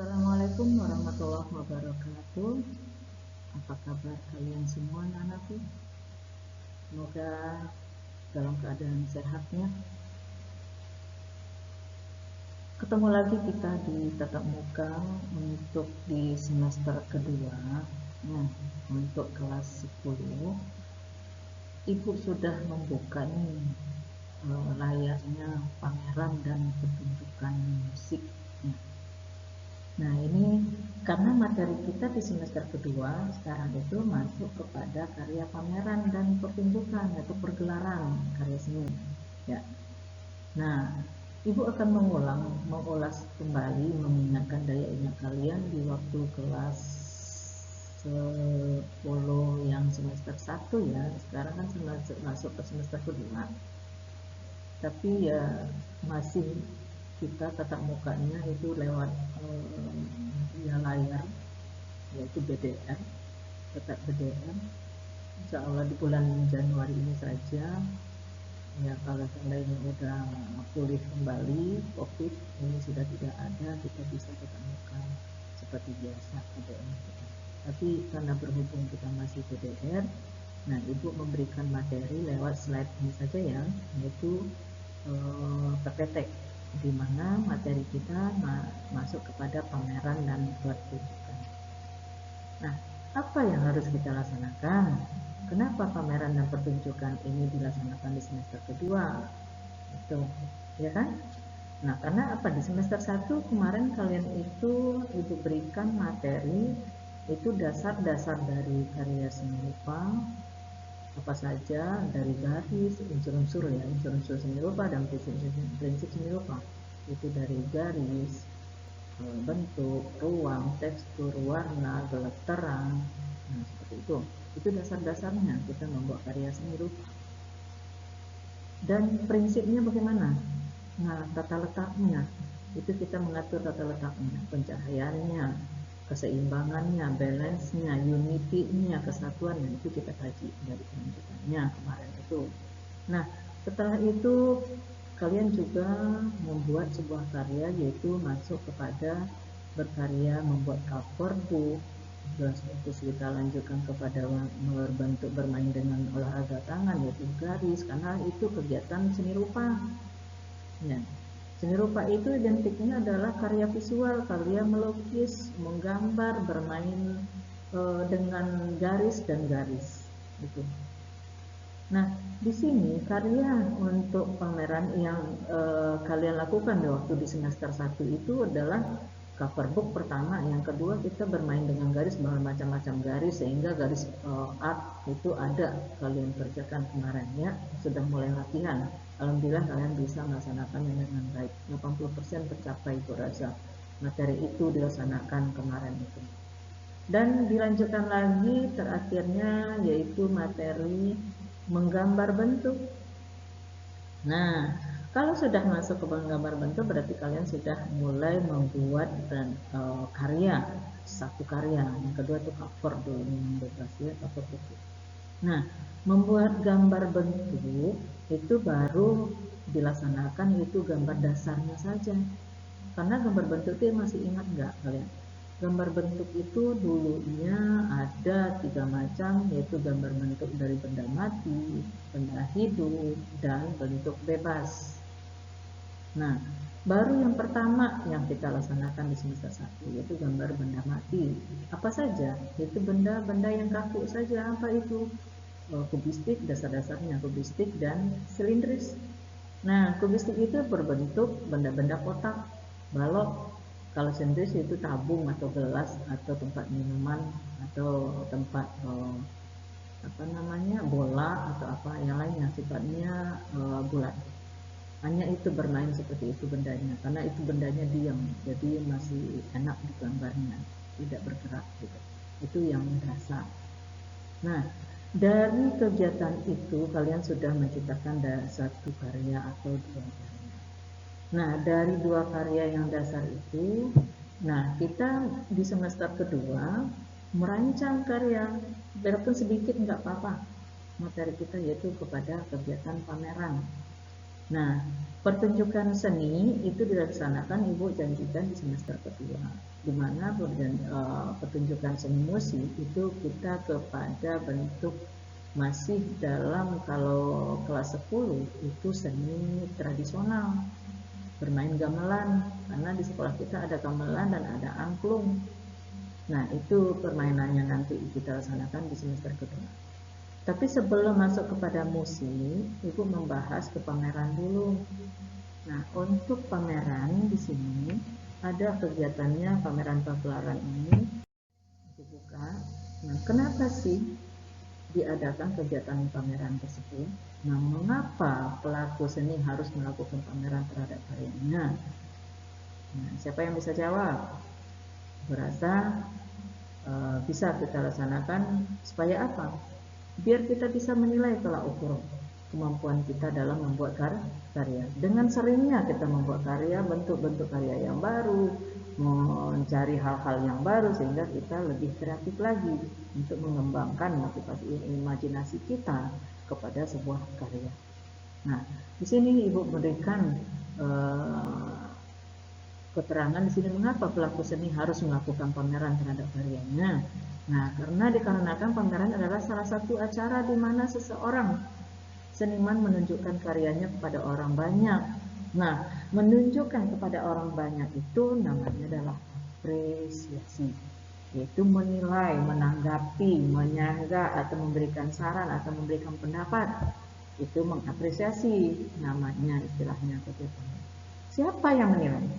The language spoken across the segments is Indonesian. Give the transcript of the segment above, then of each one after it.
Assalamualaikum warahmatullahi wabarakatuh. Apa kabar kalian semua anak-anakku? Semoga dalam keadaan sehatnya. Ketemu lagi kita di tatap muka untuk di semester kedua. Untuk kelas 10 Ibu sudah membuka nih layarnya pameran dan pertunjukan musik. Nah, ini karena materi kita di semester kedua sekarang itu masuk kepada karya pameran dan pertunjukan atau pergelaran karya seni. Ya. Nah, Ibu akan mengulas kembali, mengingatkan daya ingat kalian di waktu kelas 10 yang semester 1 ya. Sekarang kan masuk ke semester kedua. Tapi ya masih kita tatap mukanya itu lewat layar, yaitu BDR, tetap BDR. Insya Allah di bulan Januari ini saja ya, kalau seandainya udah pulih kembali COVID ini sudah tidak ada, kita bisa tatap muka seperti biasa BDR. Tapi karena berhubung kita masih BDR, nah Ibu memberikan materi lewat slide ini saja ya, yaitu PPT, di mana materi kita masuk kepada pameran dan pertunjukan. Nah, apa yang harus kita laksanakan? Kenapa pameran dan pertunjukan ini dilaksanakan di semester kedua? Itu, ya kan? Nah, karena apa? Di semester 1 kemarin kalian itu Ibu berikan materi itu dasar-dasar dari karya seni rupa, apa saja dari garis, unsur-unsur ya, unsur-unsur seni rupa dan prinsip seni rupa. Itu dari garis, bentuk, ruang, tekstur, warna, gelap terang. Nah, seperti itu. Itu dasar-dasarnya kita membuat karya seni rupa. Dan prinsipnya bagaimana? Nah, tata letaknya itu kita mengatur tata letaknya, pencahayaannya, keseimbangannya, balance-nya, unity-nya, kesatuannya, itu kita kaji dari penunjukannya kemarin itu. Nah, setelah itu kalian juga membuat sebuah karya, yaitu masuk kepada berkarya membuat cover book. Terus kita lanjutkan kepada berbentuk bermain dengan olahraga tangan, yaitu garis, karena itu kegiatan seni rupa ya. Seni rupa itu identiknya adalah karya visual, karya melukis, menggambar, bermain dengan garis dan garis gitu. Nah, di sini karya untuk pameran yang kalian lakukan di waktu di semester 1 itu adalah cover book pertama, yang kedua kita bermain dengan garis, macam-macam garis, sehingga garis art itu ada kalian kerjakan kemarin ya, sudah mulai latihan. Alhamdulillah kalian bisa melaksanakannya dengan baik, 80% tercapai itu rasa materi itu dilaksanakan kemarin itu. Dan dilanjutkan lagi terakhirnya yaitu materi menggambar bentuk. Nah, kalau sudah masuk ke menggambar bentuk berarti kalian sudah mulai membuat karya, satu karya. Yang kedua itu cover dulu, yang bebas ya, cover buku. Nah, membuat gambar bentuk itu baru dilaksanakan, itu gambar dasarnya saja. Karena gambar bentuk itu masih ingat nggak kalian? Gambar bentuk itu dulunya ada 3 macam, yaitu gambar bentuk dari benda mati, benda hidup, dan bentuk bebas. Nah, baru yang pertama yang kita laksanakan di semester 1 yaitu gambar benda mati. Apa saja? Itu benda-benda yang kaku saja. Apa itu? Kubistik, dasar-dasarnya kubistik dan silindris. Nah, kubistik itu berbentuk benda-benda kotak, balok. Kalau silindris itu tabung atau gelas atau tempat minuman atau tempat bola atau apa yang lainnya sifatnya bulat. Hanya itu bermain seperti itu bendanya, karena itu bendanya diam, jadi masih enak digambarnya, tidak bergerak gitu. Itu yang dasar. Nah, dari kegiatan itu kalian sudah menciptakan satu karya atau dua karya. Nah, dari dua karya yang dasar itu, nah kita di semester kedua merancang karya, walaupun sedikit nggak apa-apa materi kita, yaitu kepada kegiatan pameran. Nah, pertunjukan seni itu dilaksanakan Ibu janjikan di semester kedua, di mana pertunjukan seni musik itu kita kepada bentuk masih dalam, kalau kelas 10 itu seni tradisional, bermain gamelan, karena di sekolah kita ada gamelan dan ada angklung. Nah, itu permainannya nanti kita laksanakan di semester kedua. Tapi sebelum masuk kepada musik, Ibu membahas ke pameran dulu. Nah, untuk pameran di sini ada kegiatannya, pameran pagelaran ini dibuka. Nah, kenapa sih diadakan kegiatan pameran tersebut? Nah, mengapa pelaku seni harus melakukan pameran terhadap karyanya? Nah, siapa yang bisa jawab? Berasa bisa kita laksanakan supaya apa? Biar kita bisa menilai tolak ukur kemampuan kita dalam membuat karya. Dengan seringnya kita membuat karya, bentuk-bentuk karya yang baru, mencari hal-hal yang baru, sehingga kita lebih kreatif lagi untuk mengembangkan motivasi imajinasi kita kepada sebuah karya. Nah, di sini Ibu berikan keterangan di sini mengapa pelaku seni harus melakukan pameran terhadap karyanya. Nah, dikarenakan pameran adalah salah satu acara di mana seseorang seniman menunjukkan karyanya kepada orang banyak. Nah, menunjukkan kepada orang banyak itu namanya adalah apresiasi, yaitu menilai, menanggapi, menyanggah, atau memberikan saran, atau memberikan pendapat. Itu mengapresiasi, namanya istilahnya kegiatan. Siapa yang menilai?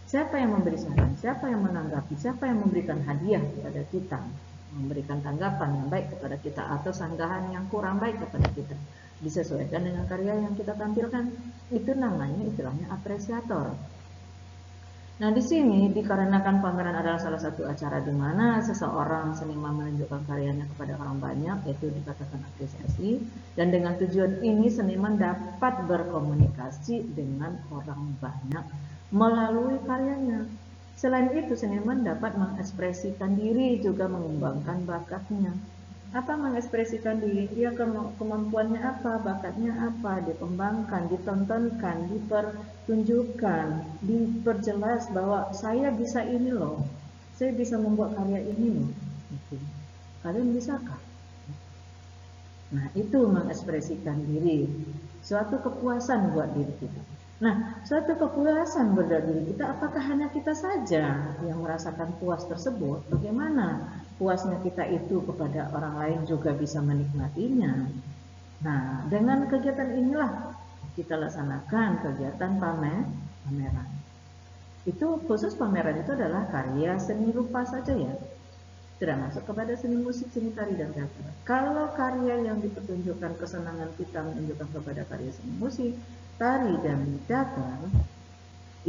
Siapa yang memberi saran? Siapa yang menanggapi? Siapa yang memberikan hadiah kepada kita? Memberikan tanggapan yang baik kepada kita, atau sanggahan yang kurang baik kepada kita, disesuaikan dengan karya yang kita tampilkan. Itu namanya istilahnya apresiator. Nah, di sini dikarenakan pameran adalah salah satu acara di mana seseorang seniman menunjukkan karyanya kepada orang banyak, yaitu dikatakan apresiasi. Dan dengan tujuan ini seniman dapat berkomunikasi dengan orang banyak melalui karyanya. Selain itu, seniman dapat mengekspresikan diri, juga mengembangkan bakatnya. Apa mengekspresikan diri? Ya, kemampuannya apa, bakatnya apa, dikembangkan, ditontonkan, dipertunjukkan, diperjelas bahwa saya bisa ini loh, saya bisa membuat karya ini loh. Kalian bisakah? Nah, itu mengekspresikan diri, suatu kepuasan buat diri kita. Nah, suatu kepuasan buat diri kita, apakah hanya kita saja yang merasakan puas tersebut? Bagaimana puasnya kita itu kepada orang lain juga bisa menikmatinya? Nah, dengan kegiatan inilah kita laksanakan kegiatan pameran. Itu khusus pameran itu adalah karya seni rupa saja ya, tidak masuk kepada seni musik, seni tari, dan teater. Kalau karya yang dipertunjukkan, kesenangan kita menunjukkan kepada karya seni musik, tari, dan teater,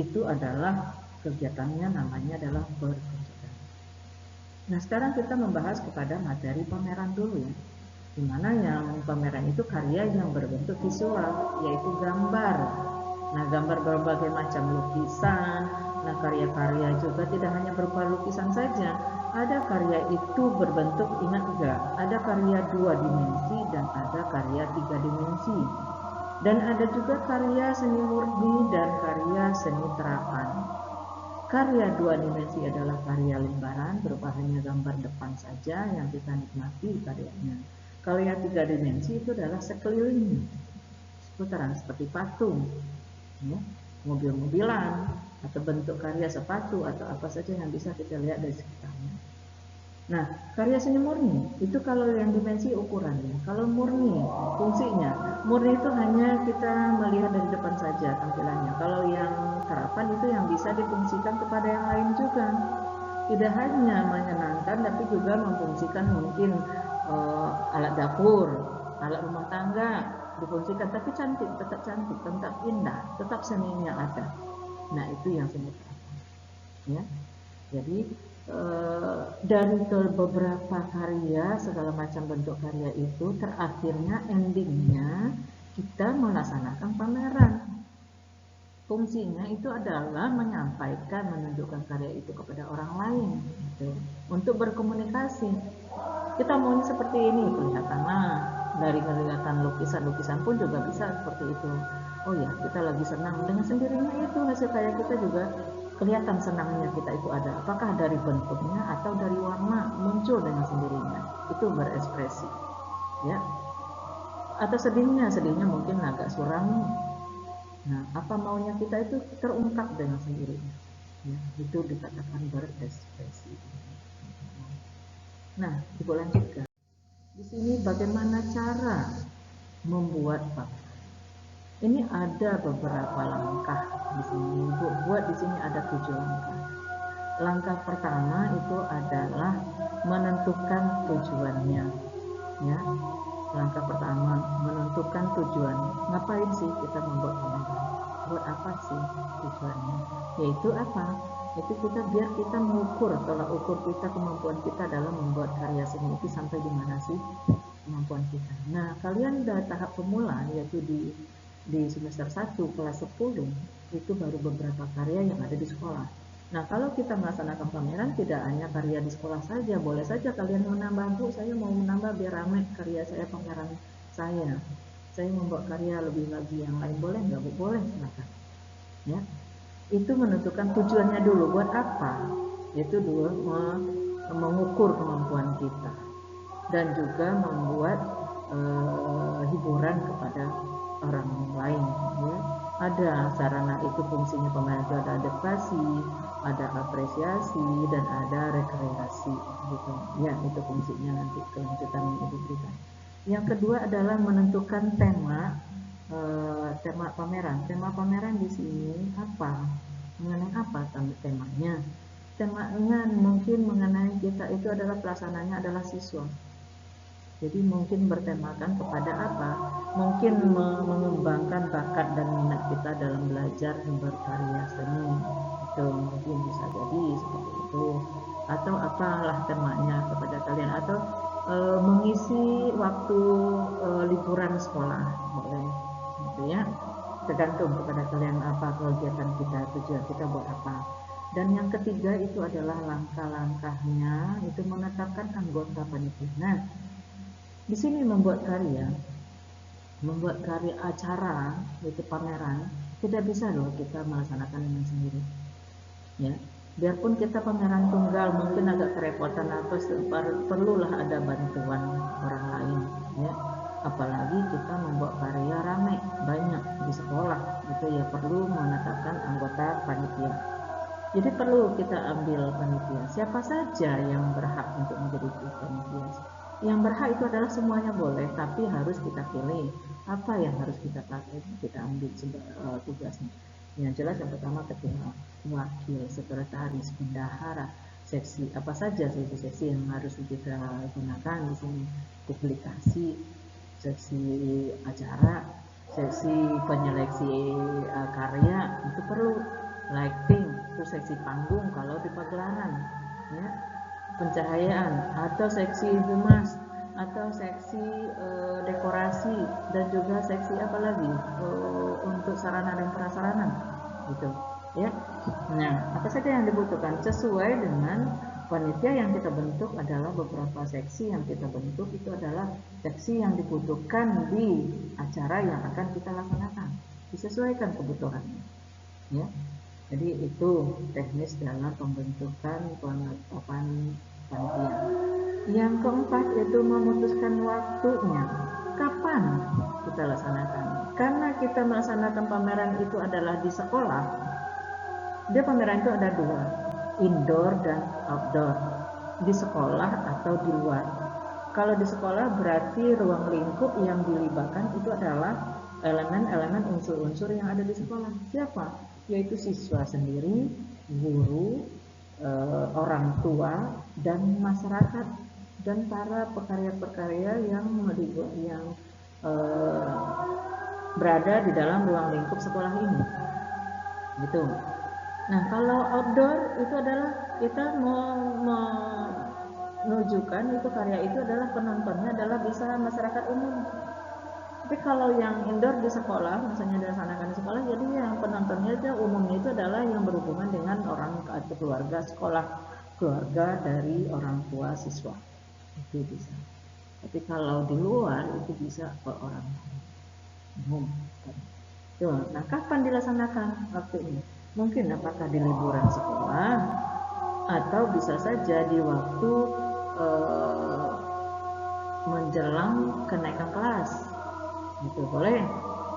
itu adalah kegiatannya, namanya adalah pertunjukan. Nah, sekarang kita membahas kepada materi pameran dulu ya, dimana yang pameran itu karya yang berbentuk visual, yaitu gambar. Nah, gambar berbagai macam lukisan. Nah, karya-karya juga tidak hanya berupa lukisan saja. Ada karya itu berbentuk, ingat enggak? Ada karya 2 dimensi dan ada karya 3 dimensi. Dan ada juga karya seni murni dan karya seni terapan. Karya 2 dimensi adalah karya lembaran, berupa hanya gambar depan saja yang kita nikmati karyanya. Karya 3 dimensi itu adalah sekeliling, seputaran seperti patung, ya, mobil-mobilan, atau bentuk karya sepatu, atau apa saja yang bisa kita lihat dari sekitarnya. Nah, karya seni murni itu kalau yang dimensi ukurannya, kalau murni fungsinya, murni itu hanya kita melihat dari depan saja tampilannya. Kalau yang terapan itu yang bisa difungsikan kepada yang lain juga, tidak hanya menyenangkan tapi juga memfungsikan mungkin alat dapur, alat rumah tangga difungsikan, tapi cantik, tetap indah, tetap seninya ada. Nah, itu yang seni terapan ya. Jadi dari beberapa karya, segala macam bentuk karya itu, terakhirnya endingnya kita melaksanakan pameran. Fungsinya itu adalah menyampaikan, menunjukkan karya itu kepada orang lain, gitu, untuk berkomunikasi. Kita maunya seperti ini, kelihatanlah dari kelihatan lukisan pun juga bisa seperti itu. oh ya kita lagi senang, dengan sendirinya itu hasil karya kita juga kelihatan senangnya kita itu ada, apakah dari bentuknya atau dari warna, muncul dengan sendirinya, itu berekspresi ya. Atau sedihnya mungkin agak suram. Nah, apa maunya kita itu terungkap dengan sendirinya. Ya, itu dikatakan berekspresi. Nah, Ibu lanjutkan. Di sini bagaimana cara membuat pameran. Ini ada beberapa langkah di sini. Ibu buat di sini ada 7 langkah. Langkah pertama itu adalah menentukan tujuannya. Ya, langkah pertama menentukan tujuan. Ngapain sih kita membuat pameran? Buat apa sih tujuannya? Yaitu apa? Itu kita biar kita mengukur, tolak ukur kita, kemampuan kita dalam membuat karya seni itu sampai di mana sih kemampuan kita. Nah, kalian udah tahap pemula, yaitu di semester 1 kelas 10 itu baru beberapa karya yang ada di sekolah. Nah, kalau kita melaksanakan pameran tidak hanya karya di sekolah saja, boleh saja kalian menambah, Bu, saya mau menambah biar ramai karya saya, pameran saya. Saya membuat karya lebih lagi yang lain, boleh nggak, Bu? Boleh, silakan. Ya, itu menentukan tujuannya dulu, buat apa? Yaitu dulu mengukur kemampuan kita dan juga membuat hiburan kepada orang lain ya. Ada sarana itu fungsinya pameran itu ada edukasi, ada apresiasi dan ada rekreasi gitu ya, itu fungsinya nanti kelanjutan yang Ibu berikan. Yang kedua adalah menentukan tema pameran. Tema pameran di sini apa, mengenai apa temanya. Temanya mungkin mengenai kita itu adalah pelaksananya adalah siswa. Jadi mungkin bertemakan kepada apa? Mungkin mengembangkan bakat dan minat kita dalam belajar dan berkarya seni. Itu mungkin bisa jadi seperti itu. Atau apalah temanya kepada kalian, atau mengisi waktu liburan sekolah, boleh gitu ya. Tergantung kepada kalian apa kegiatan kita, tujuan kita buat apa. Dan yang ketiga itu adalah langkah-langkahnya itu menetapkan anggota panitia. Nah, di sini membuat karya acara, yaitu pameran, tidak bisa loh kita melaksanakan dengan sendiri. Ya, biarpun kita pameran tunggal mungkin agak kerepotan apa, perlulah ada bantuan orang lain. Ya, apalagi kita membuat karya ramai banyak di sekolah, itu ya perlu menetapkan anggota panitia. Jadi perlu kita ambil panitia. Siapa saja yang berhak untuk menjadi panitia? Yang berhak itu adalah semuanya boleh, tapi harus kita pilih apa yang harus kita pakai, kita ambil tugasnya. Yang jelas yang pertama ketua, wakil, sekretaris, bendahara, seksi apa saja seksi yang harus kita gunakan di sini. Publikasi, seksi acara, seksi penyeleksi karya itu perlu. Lighting itu seksi panggung kalau di pagelaran ya, pencahayaan atau seksi humas atau seksi dekorasi dan juga seksi apa lagi untuk sarana dan prasarana gitu ya. Nah, apa saja yang dibutuhkan sesuai dengan panitia yang kita bentuk adalah beberapa seksi yang kita bentuk itu adalah seksi yang dibutuhkan di acara yang akan kita laksanakan, disesuaikan kebutuhannya ya. Jadi itu teknis dalam pembentukan penetapan panitia. Yang keempat itu memutuskan waktunya. Kapan kita laksanakan? Karena kita melaksanakan pameran itu adalah di sekolah. Dia pameran itu ada dua, indoor dan outdoor. Di sekolah atau di luar. Kalau di sekolah berarti ruang lingkup yang dilibatkan itu adalah elemen-elemen unsur-unsur yang ada di sekolah. Siapa? Yaitu siswa sendiri, guru, orang tua, dan masyarakat, dan para pekarya-pekarya yang berada di dalam ruang lingkup sekolah ini. Gitu. Nah, kalau outdoor itu adalah kita menunjukkan itu karya itu adalah penontonnya adalah bisa masyarakat umum. Tapi kalau yang indoor di sekolah, misalnya dilaksanakan di sekolah, jadi yang penontonnya itu umumnya itu adalah yang berhubungan dengan orang atau keluarga sekolah, keluarga dari orang tua siswa, itu bisa. Tapi kalau di luar itu bisa ke orang umum. Tuh, nah kapan dilaksanakan waktu ini? Mungkin apakah di liburan sekolah atau bisa saja di waktu eh, menjelang kenaikan kelas. Gitu boleh.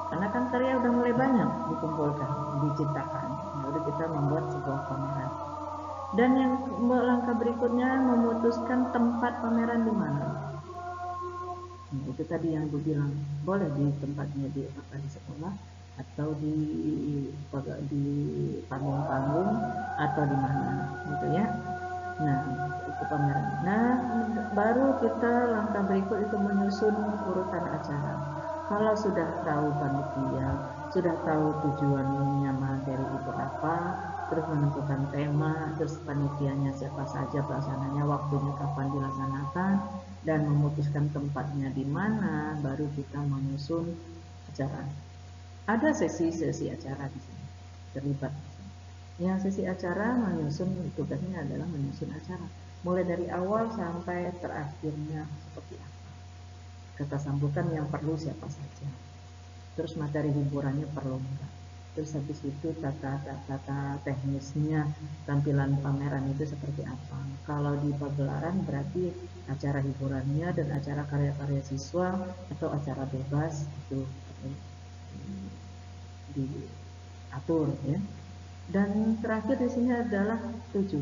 Karena kan karya udah mulai banyak dikumpulkan, diciptakan. Ya udah kita membuat sebuah pameran. Dan yang langkah berikutnya memutuskan tempat pameran di mana. Nah, itu tadi yang gue bilang, boleh di tempatnya di apakah di sekolah atau di panggung-panggung atau di mana gitu ya. Nah, itu pameran. Nah, baru kita langkah berikut itu menyusun urutan acara. Kalau sudah tahu panitia, sudah tahu tujuannya materi itu apa, terus menentukan tema, terus panitianya siapa saja pelaksananya, waktunya kapan dilaksanakan, dan memutuskan tempatnya di mana, baru kita menyusun acara. Ada sesi-sesi acara di sini terlibat. Yang sesi acara menyusun, tugasnya adalah menyusun acara, mulai dari awal sampai terakhirnya seperti apa. Kata sambutan yang perlu siapa saja. Terus materi hiburannya perlu enggak. Terus habis itu tata teknisnya tampilan pameran itu seperti apa. Kalau di pagelaran berarti acara hiburannya dan acara karya-karya siswa atau acara bebas itu diatur ya. Dan terakhir di sini adalah 7.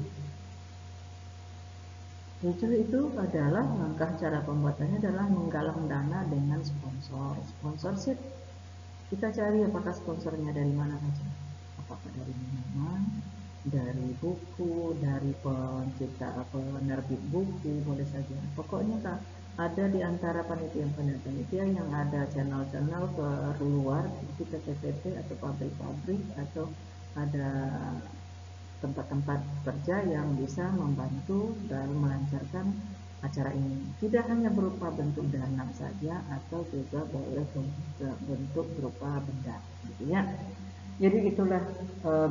7 itu adalah langkah cara pembuatannya adalah menggalang dana dengan sponsor. Sponsorship kita cari apakah sponsornya dari mana saja. Apakah dari minuman, dari buku, dari pencipta penerbit buku, boleh saja. Pokoknya Kak, ada di antara panitia yang ada channel-channel ke luar, itu PT-PT atau pabrik-pabrik atau ada tempat-tempat kerja yang bisa membantu dalam melancarkan acara ini. Tidak hanya berupa bentuk dana saja atau juga boleh bentuk berupa benda, gitu ya. Jadi itulah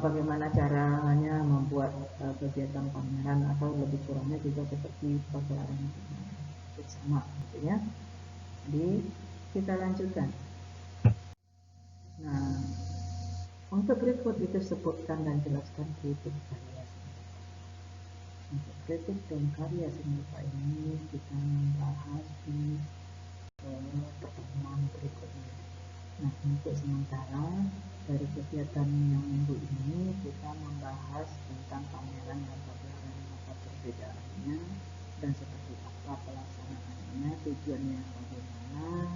bagaimana caranya membuat kegiatan pameran atau lebih kurangnya juga seperti pagelaran bersama, gitu ya. Jadi kita lanjutkan. Nah, untuk berikut itu sebutkan dan jelaskan kritik karya. Untuk kritik dan karya seni rupa ini kita membahas di pertemuan berikutnya. Nah, untuk sementara dari kegiatan yang minggu ini kita membahas tentang pameran dan pagelaran, apa perbedaannya dan seperti apa pelaksanaannya, tujuannya bagaimana,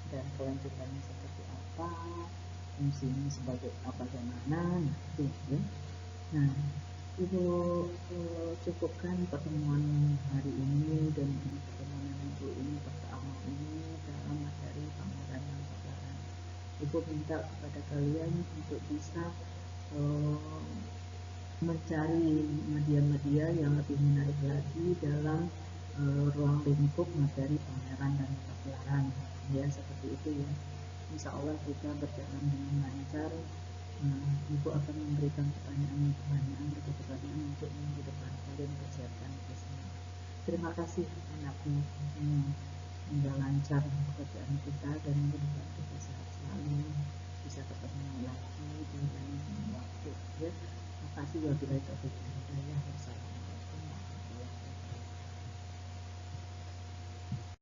dan kelanjutannya seperti apa, fungsinya sebagai apa, bagaimana, nah itu ya. Nah, itu cukupkan pertemuan hari ini dan pertemuan minggu ini, pertama ini dalam materi pameran dan pagelaran. Ibu minta kepada kalian untuk bisa uh, mencari media-media yang lebih menarik lagi dalam ruang lingkup materi pameran dan pagelaran, ya seperti itu ya. Insya Allah kita berjalan dengan lancar. Ibu akan memberikan pertanyaan untuk minggu depan. Kalian persiapkan itu semua. Terima kasih anakku. Hingga lancar pekerjaan kita dan minggu depan kita sehat selalu, bisa ketemu lagi di lain waktu. Ya, terima kasih wabillahi taufiq wal hidayah.